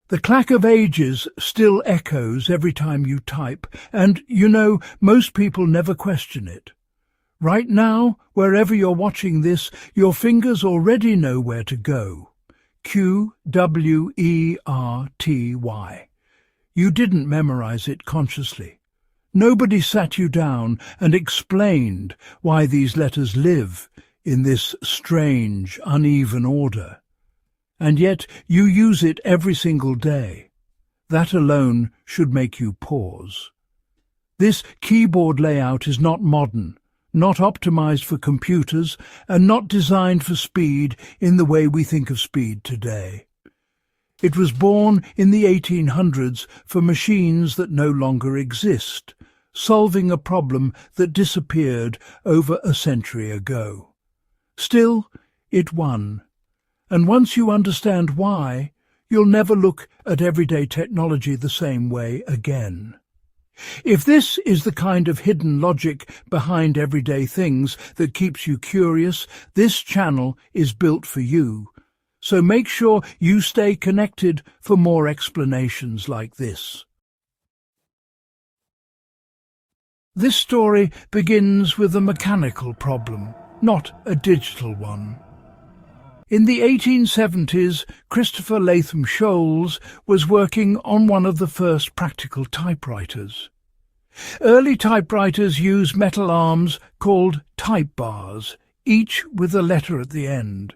The clack of ages still echoes every time you type, and, most people never question it. Right now, wherever you're watching this, your fingers already know where to go. QWERTY. You didn't memorize it consciously. Nobody sat you down and explained why these letters live in this strange, uneven order. And yet you use it every single day. That alone should make you pause. This keyboard layout is not modern, not optimized for computers, and not designed for speed in the way we think of speed today. It was born in the 1800s for machines that no longer exist, solving a problem that disappeared over a century ago. Still, it won. And once you understand why, you'll never look at everyday technology the same way again. If this is the kind of hidden logic behind everyday things that keeps you curious, this channel is built for you. So make sure you stay connected for more explanations like this. This story begins with a mechanical problem, not a digital one. In the 1870s, Christopher Latham Sholes was working on one of the first practical typewriters. Early typewriters used metal arms called type bars, each with a letter at the end.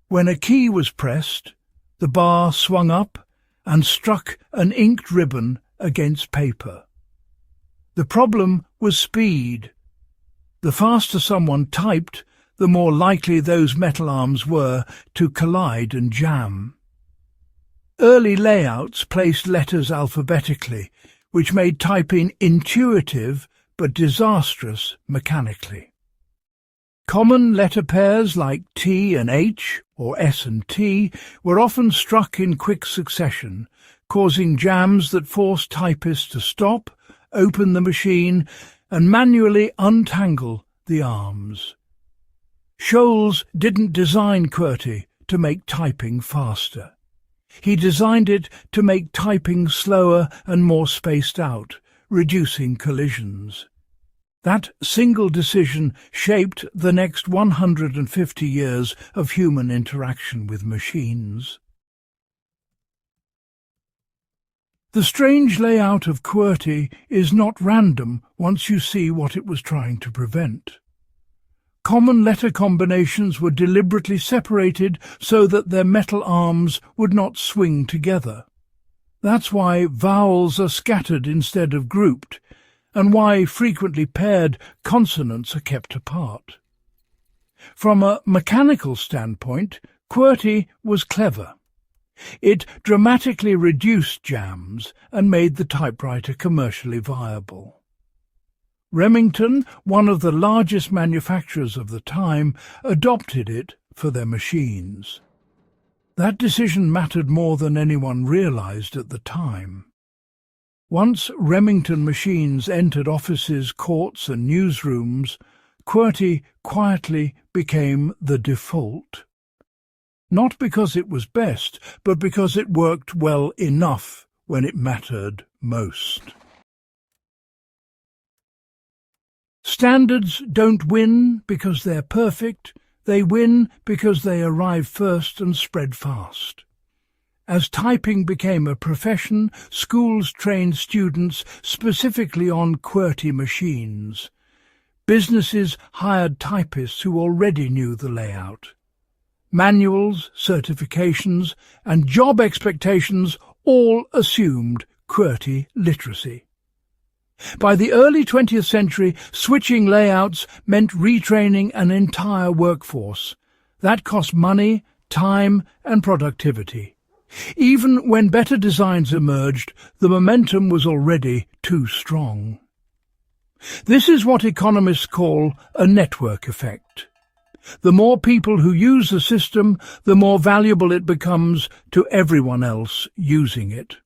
When a key was pressed, the bar swung up and struck an inked ribbon against paper. The problem was speed. The faster someone typed, the more likely those metal arms were to collide and jam. Early layouts placed letters alphabetically, which made typing intuitive but disastrous mechanically. Common letter pairs like T and H, or S and T, were often struck in quick succession, causing jams that forced typists to stop, open the machine, and manually untangle the arms. Sholes didn't design QWERTY to make typing faster. He designed it to make typing slower and more spaced out, reducing collisions. That single decision shaped the next 150 years of human interaction with machines. The strange layout of QWERTY is not random once you see what it was trying to prevent. Common letter combinations were deliberately separated so that their metal arms would not swing together. That's why vowels are scattered instead of grouped, and why frequently paired consonants are kept apart. From a mechanical standpoint, QWERTY was clever. It dramatically reduced jams and made the typewriter commercially viable. Remington, one of the largest manufacturers of the time, adopted it for their machines. That decision mattered more than anyone realized at the time. Once Remington machines entered offices, courts and newsrooms, QWERTY quietly became the default. Not because it was best, but because it worked well enough when it mattered most. Standards don't win because they're perfect, they win because they arrive first and spread fast. As typing became a profession, schools trained students specifically on QWERTY machines. Businesses hired typists who already knew the layout. Manuals, certifications, and job expectations all assumed QWERTY literacy. By the early 20th century, switching layouts meant retraining an entire workforce. That cost money, time, and productivity. Even when better designs emerged, the momentum was already too strong. This is what economists call a network effect. The more people who use the system, the more valuable it becomes to everyone else using it.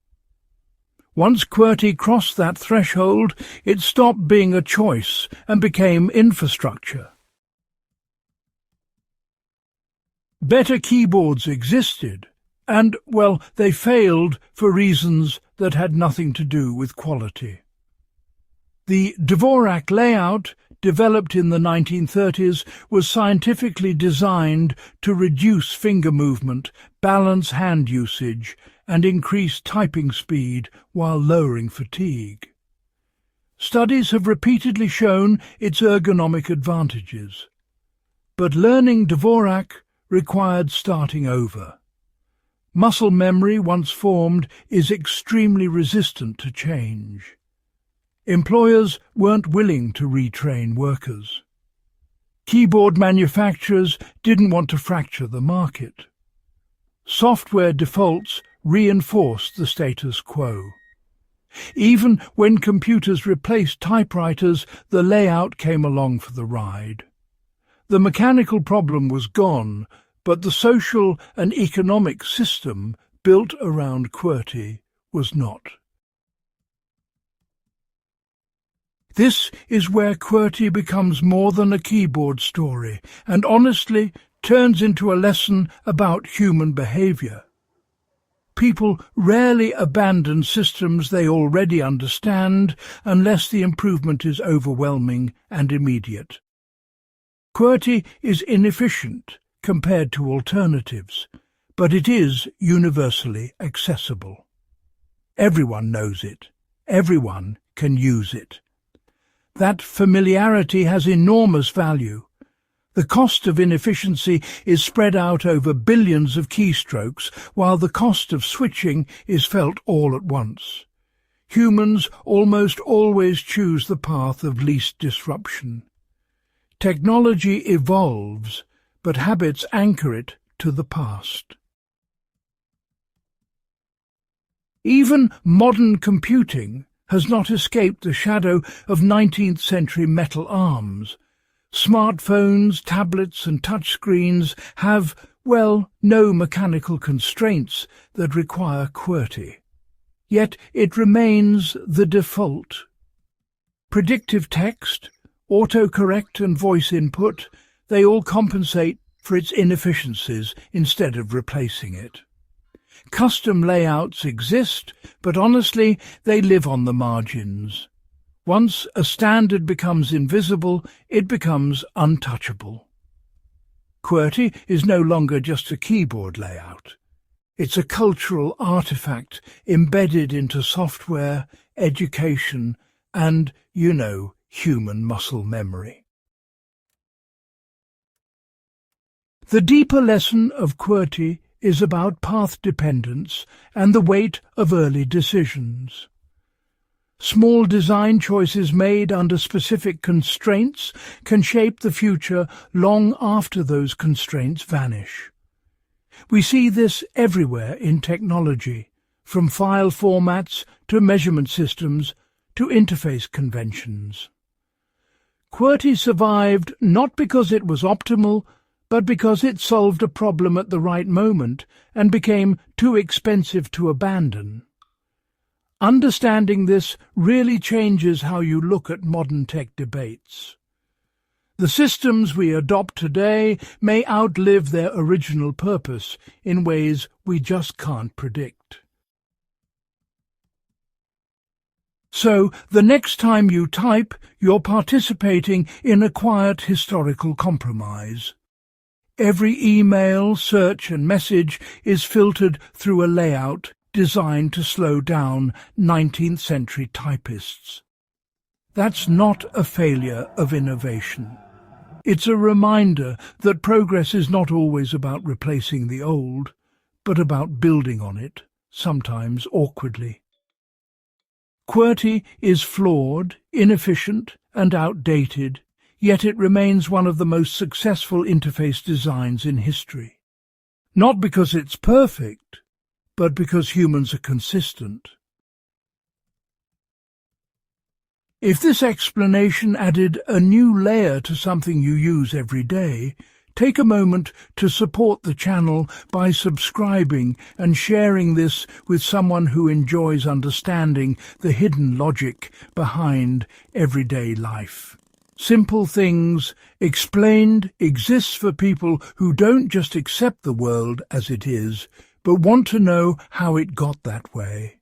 Once QWERTY crossed that threshold, it stopped being a choice and became infrastructure. Better keyboards existed, And, well, they failed for reasons that had nothing to do with quality. The Dvorak layout, developed in the 1930s, was scientifically designed to reduce finger movement, balance hand usage, and increase typing speed while lowering fatigue. Studies have repeatedly shown its ergonomic advantages. But learning Dvorak required starting over. Muscle memory, once formed, is extremely resistant to change. Employers weren't willing to retrain workers. Keyboard manufacturers didn't want to fracture the market. Software defaults reinforced the status quo. Even when computers replaced typewriters, the layout came along for the ride. The mechanical problem was gone, but the social and economic system built around QWERTY was not. This is where QWERTY becomes more than a keyboard story, and honestly turns into a lesson about human behavior. People rarely abandon systems they already understand unless the improvement is overwhelming and immediate. QWERTY is inefficient compared to alternatives, but it is universally accessible. Everyone knows it. Everyone can use it. That familiarity has enormous value. The cost of inefficiency is spread out over billions of keystrokes, while the cost of switching is felt all at once. Humans almost always choose the path of least disruption. Technology evolves, but habits anchor it to the past. Even modern computing has not escaped the shadow of 19th century metal arms. Smartphones, tablets and touchscreens have, well, no mechanical constraints that require QWERTY. Yet it remains the default. Predictive text, autocorrect and voice input, they all compensate for its inefficiencies instead of replacing it. Custom layouts exist, but honestly, they live on the margins. Once a standard becomes invisible, it becomes untouchable. QWERTY is no longer just a keyboard layout. It's a cultural artifact embedded into software, education, and, human muscle memory. The deeper lesson of QWERTY is about path dependence and the weight of early decisions. Small design choices made under specific constraints can shape the future long after those constraints vanish. We see this everywhere in technology, from file formats to measurement systems to interface conventions. QWERTY survived not because it was optimal, but because it solved a problem at the right moment and became too expensive to abandon. Understanding this really changes how you look at modern tech debates. The systems we adopt today may outlive their original purpose in ways we just can't predict. So, the next time you type, you're participating in a quiet historical compromise. Every email, search and message is filtered through a layout designed to slow down 19th century typists. That's not a failure of innovation. It's a reminder that progress is not always about replacing the old, but about building on it, sometimes awkwardly. QWERTY is flawed, inefficient and outdated, yet it remains one of the most successful interface designs in history. Not because it's perfect, but because humans are consistent. If this explanation added a new layer to something you use every day, take a moment to support the channel by subscribing and sharing this with someone who enjoys understanding the hidden logic behind everyday life. Simple Things Explained exists for people who don't just accept the world as it is, but want to know how it got that way.